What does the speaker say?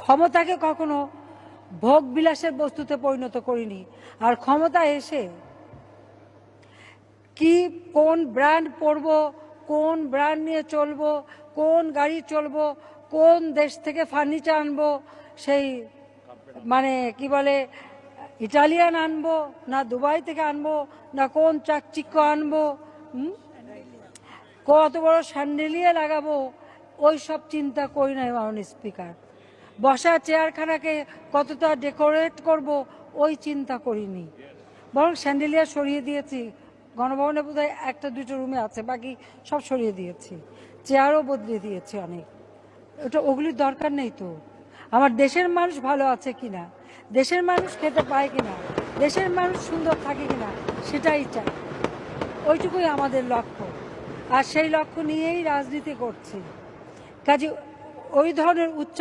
ক্ষমতাকে কখনো ভোগ বিলাসের বস্তুতে পরিণত করিনি। আর ক্ষমতা এসে কি কোন ব্র্যান্ড পরবো, কোন ব্র্যান্ড নিয়ে চলবো, কোন গাড়ি চলবো, কোন দেশ থেকে ফার্নিচার আনবো, সেই মানে কি বলে ইটালিয়ান আনবো না দুবাই থেকে আনবো না কোন চাকচিক্য আনবো, কত বড় স্যান্ডেলিয়া লাগাবো, ওই সব চিন্তা করি না মাননীয় স্পিকার। বসা চেয়ারখানাকে কতটা ডেকোরেট করব ওই চিন্তা করিনি, বরং স্যান্ডেলিয়া সরিয়ে দিয়েছি। গণভবনে বোধহয় একটা দুটো রুমে আছে, বাকি সব সরিয়ে দিয়েছি, চেয়ারও বদলে দিয়েছি অনেক। ওগুলির দরকার নেই তো। আমার দেশের মানুষ ভালো আছে কিনা, দেশের মানুষ খেতে পায় কিনা, দেশের মানুষ সুন্দর থাকে কিনা সেটাই চাই। ওইটুকুই আমাদের লক্ষ্য, আর সেই লক্ষ্য নিয়েই রাজনীতি করছি। কাজে ওই ধরনের উচ্চ